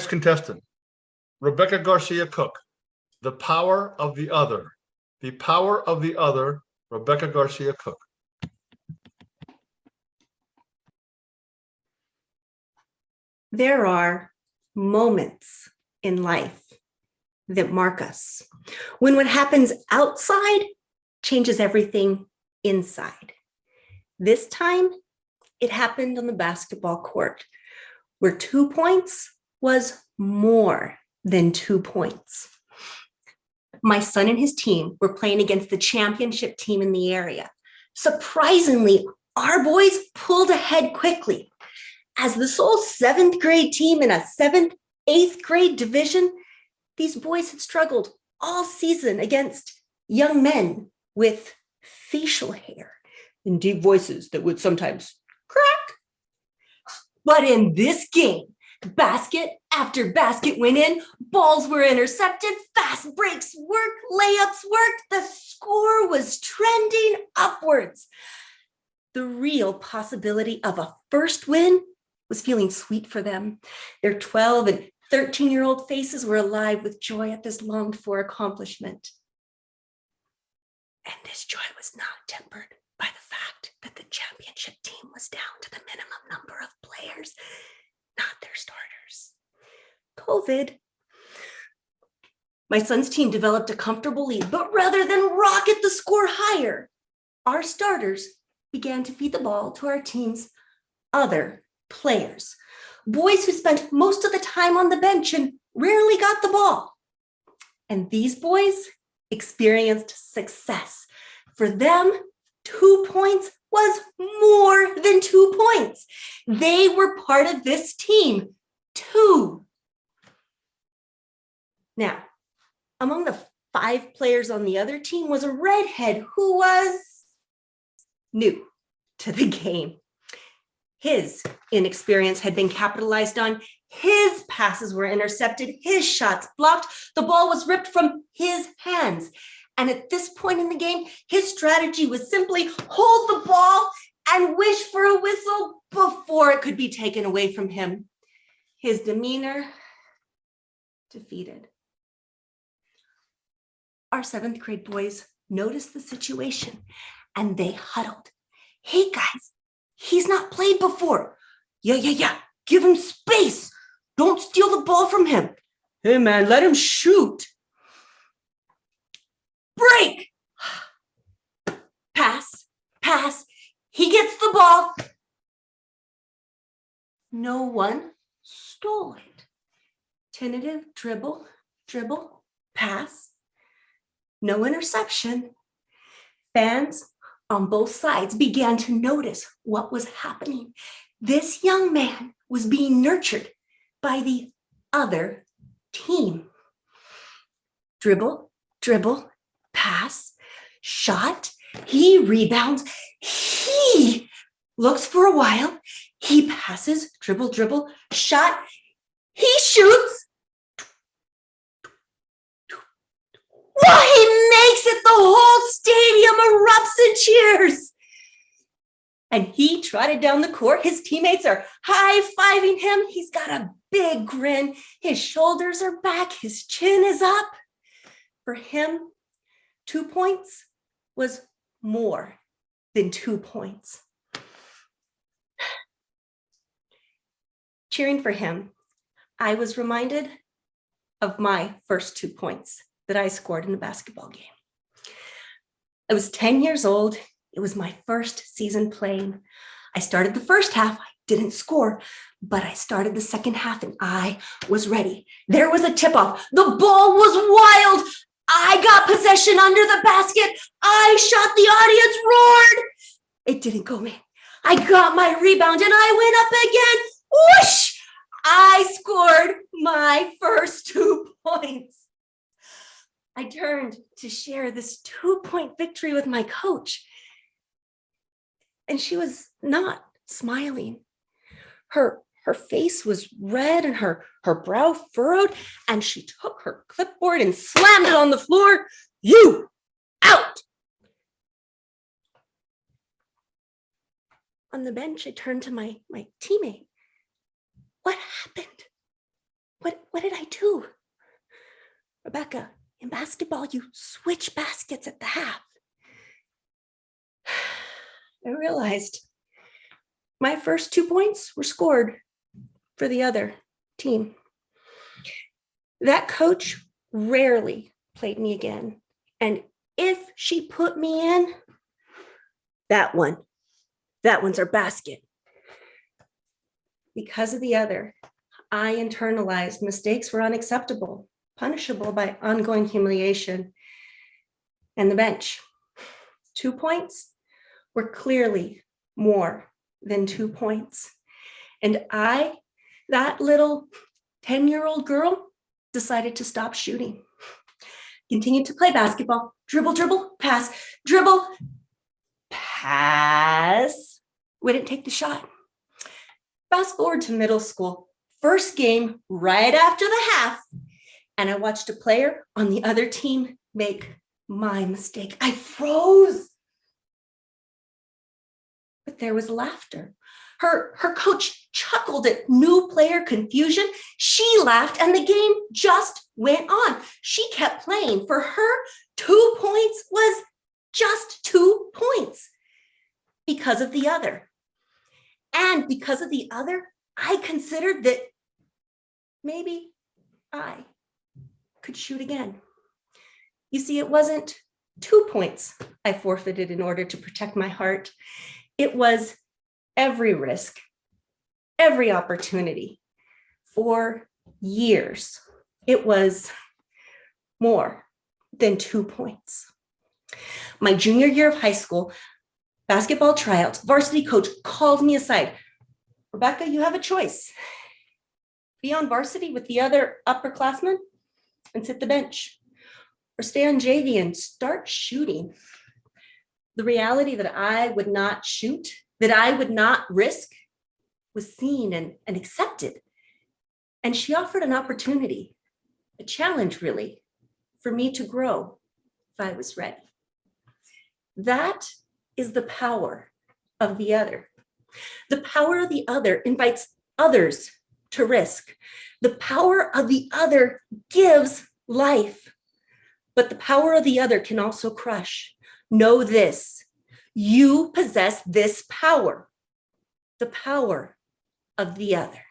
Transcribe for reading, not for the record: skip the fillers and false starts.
next contestant, Rebeka Garcia Cook, The Power of the Other. The Power of the Other, Rebeka Garcia Cook. There are moments in life that mark us when what happens outside changes everything inside. This time, it happened on the basketball court, where 2 points was more than 2 points. My son and his team were playing against the championship team in the area. Surprisingly, our boys pulled ahead quickly. As the sole 7th grade team in a 7th, 8th grade division, these boys had struggled all season against young men with facial hair and deep voices that would sometimes crack. But in this game, basket after basket went in, balls were intercepted, fast breaks worked, layups worked, the score was trending upwards. The real possibility of a first win was feeling sweet for them. Their 12 and 13-year-old faces were alive with joy at this longed-for accomplishment. And this joy was not tempered by the fact that the championship team was down to the minimum number of players, not their starters. COVID. My son's team developed a comfortable lead, but rather than rocket the score higher, our starters began to feed the ball to our team's other players, boys who spent most of the time on the bench and rarely got the ball. And these boys experienced success. For them, 2 points was more than 2 points. They were part of this team, too. Now, among the 5 players on the other team was a redhead who was new to the game. His inexperience had been capitalized on. His passes were intercepted, his shots blocked, the ball was ripped from his hands. And at this point in the game, his strategy was simply hold the ball and wish for a whistle before it could be taken away from him. His demeanor, defeated. Our 7th grade boys noticed the situation and they huddled. Hey guys, he's not played before. Yeah. Give him space. Don't steal the ball from him. Hey man, let him shoot. Break. Pass. He gets the ball. No one stole it. Tentative dribble, pass. No interception. Fans on both sides began to notice what was happening. This young man was being nurtured by the other team. Dribble, pass, shot, he rebounds, he looks for a while, he passes, dribble, shot, he shoots. Well, he makes it, the whole stadium erupts in cheers. And he trotted down the court. His teammates are high-fiving him. He's got a big grin. His shoulders are back. His chin is up. For him, 2 points was more than 2 points. Cheering for him, I was reminded of my first 2 points that I scored in a basketball game. I was 10 years old. It was my first season playing. I started the first half, I didn't score, but I started the second half and I was ready. There was a tip-off. The ball was wild. I got possession under the basket. I shot, the audience roared. It didn't go in. I got my rebound and I went up again. Whoosh! I scored my first 2 points. I turned to share this 2-point victory with my coach. And she was not smiling. Her face was red and her brow furrowed, and she took her clipboard and slammed it on the floor. You out! On the bench, I turned to my teammate. What happened? what did I do? Rebeka, in basketball, you switch baskets at the half. I realized my first 2 points were scored for the other team. That coach rarely played me again. And if she put me in, that one's our basket. Because of the other, I internalized mistakes were unacceptable, punishable by ongoing humiliation, and the bench. 2 points were clearly more than 2 points. And I, that little 10-year-old girl, decided to stop shooting. Continued to play basketball, dribble, pass, dribble, pass. Wouldn't take the shot. Fast forward to middle school, first game right after the half, and I watched a player on the other team make my mistake. I froze. But there was laughter. Her coach chuckled at new player confusion. She laughed and the game just went on. She kept playing. For her, 2 points was just 2 points because of the other. And because of the other, I considered that maybe I could shoot again. You see, it wasn't 2 points I forfeited in order to protect my heart. It was every risk, every opportunity for years. It was more than 2 points. My junior year of high school, basketball tryouts, varsity coach called me aside. Rebeka, you have a choice. Be on varsity with the other upperclassmen and sit the bench, or stay on JV and start shooting. The reality that I would not shoot, that I would not risk, was seen and accepted. And she offered an opportunity, a challenge really, for me to grow if I was ready. That is the power of the other. The power of the other invites others to risk. The power of the other gives life, but the power of the other can also crush. Know this, you possess this power, the power of the other.